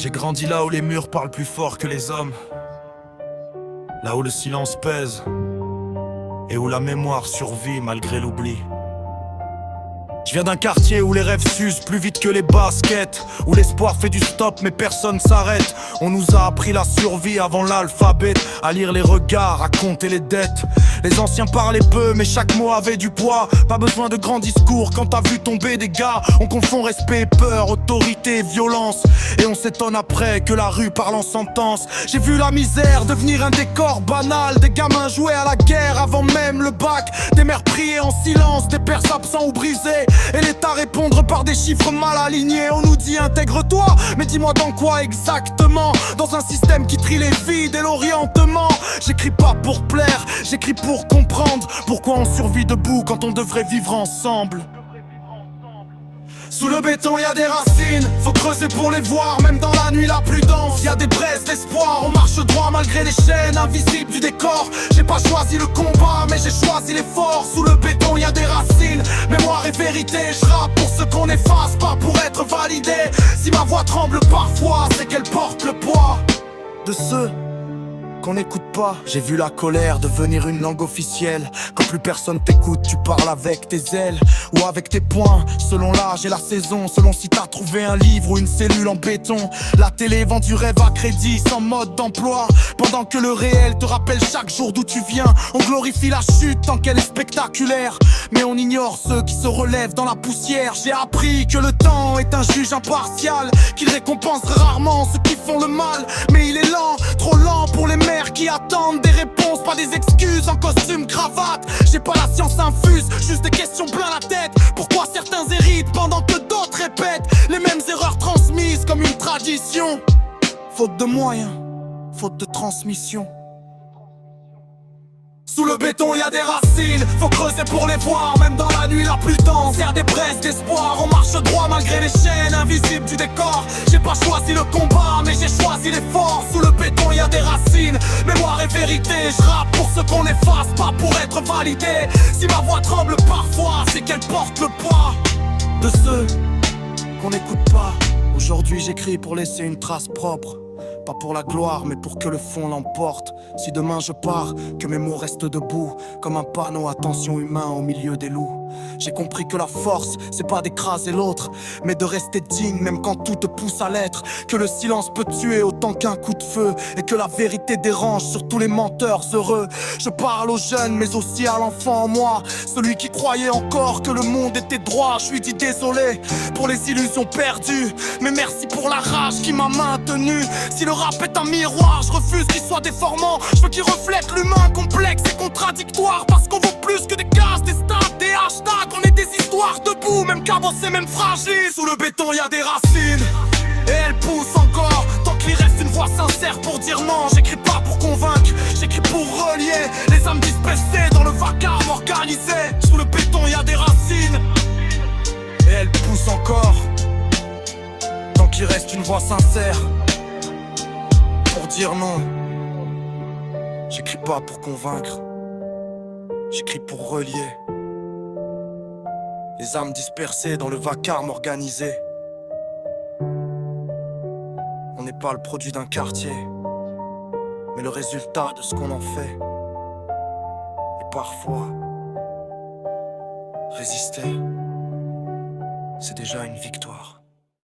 J'ai grandi là où les murs parlent plus fort que les hommes, là où le silence pèse et où la mémoire survit malgré l'oubli. Je viens d'un quartier où les rêves s'usent plus vite que les baskets, où l'espoir fait du stop mais personne s'arrête. On nous a appris la survie avant l'alphabet, à lire les regards, à compter les dettes. Les anciens parlaient peu mais chaque mot avait du poids. Pas besoin de grands discours quand t'as vu tomber des gars. On confond respect et peur, autorité et violence, et on s'étonne après que la rue parle en sentence. J'ai vu la misère devenir un décor banal, des gamins jouer à la guerre avant même le bac, des mères prier en silence, des pères absents ou brisés, et l'État répondre par des chiffres mal alignés. On nous dit intègre-toi, mais dis-moi dans quoi exactement? Dans un système qui trie les vides et l'orientement. J'écris pas pour plaire, j'écris pour comprendre pourquoi on survit debout quand on devrait vivre ensemble. Sous le béton y'a des racines, faut creuser pour les voir, même dans la nuit la plus dense. Y'a des braises d'espoir, on marche droit malgré les chaînes invisibles du décor. J'ai pas choisi le combat, mais j'ai choisi l'effort. Sous le béton y'a des racines, mémoire et vérité. Je rappe pour ce qu'on efface, pas pour être validé. Si ma voix tremble parfois, c'est qu'elle porte le poids de ceux qu'on n'écoute pas. J'ai vu la colère devenir une langue officielle. Quand plus personne t'écoute, tu parles avec tes ailes ou avec tes poings, selon l'âge et la saison, selon si t'as trouvé un livre ou une cellule en béton. La télé vend du rêve à crédit sans mode d'emploi, pendant que le réel te rappelle chaque jour d'où tu viens. On glorifie la chute tant qu'elle est spectaculaire, mais on ignore ceux qui se relèvent dans la poussière. J'ai appris que le temps est un juge impartial, qu'il récompense rarement ceux qui font le mal. Mais il est lent, trop lent pour les mères qui attendent des réponses, pas des excuses en costume cravate. J'ai pas la science infuse, juste des questions plein la tête. Pourquoi certains héritent pendant que d'autres répètent les mêmes erreurs transmises comme une tradition? Faute de moyens, faute de transmission. Sous le béton y'a des racines, faut creuser pour les voir, même dans la nuit la plus dense. Y'a des braises d'espoir, on marche droit malgré les chaînes invisibles du décor. J'ai pas choisi le combat, mais j'ai choisi l'effort. Sous le béton y'a des racines, mémoire et vérité. Je rappe pour ce qu'on efface, pas pour être validé. Si ma voix tremble parfois, c'est qu'elle porte le poids de ceux qu'on n'écoute pas. Aujourd'hui j'écris pour laisser une trace propre, pas pour la gloire, mais pour que le fond l'emporte. Si demain je pars, que mes mots restent debout, comme un panneau attention humain au milieu des loups. J'ai compris que la force, c'est pas d'écraser l'autre, mais de rester digne même quand tout te pousse à l'être. Que le silence peut tuer autant qu'un coup de feu, et que la vérité dérange sur tous les menteurs heureux. Je parle aux jeunes, mais aussi à l'enfant en moi, celui qui croyait encore que le monde était droit. Je lui dis désolé pour les illusions perdues, mais merci pour la rage qui m'a maintenu. Si le rap est un miroir, je refuse qu'il soit déformant. Je veux qu'il reflète l'humain complexe et contradictoire, parce qu'on vaut plus que des cases, des stats, des hashtags. On est des histoires debout, même qu'avancées, même fragiles. Sous le béton y'a des racines, et elles poussent encore, tant qu'il reste une voix sincère pour dire non. J'écris pas pour convaincre, j'écris pour relier les âmes dispersées dans le vacarme organisé. Sous le béton y'a des racines, et elles poussent encore, tant qu'il reste une voix sincère pour dire non. J'écris pas pour convaincre, j'écris pour relier les âmes dispersées dans le vacarme organisé. On n'est pas le produit d'un quartier, mais le résultat de ce qu'on en fait. Et parfois, résister, c'est déjà une victoire.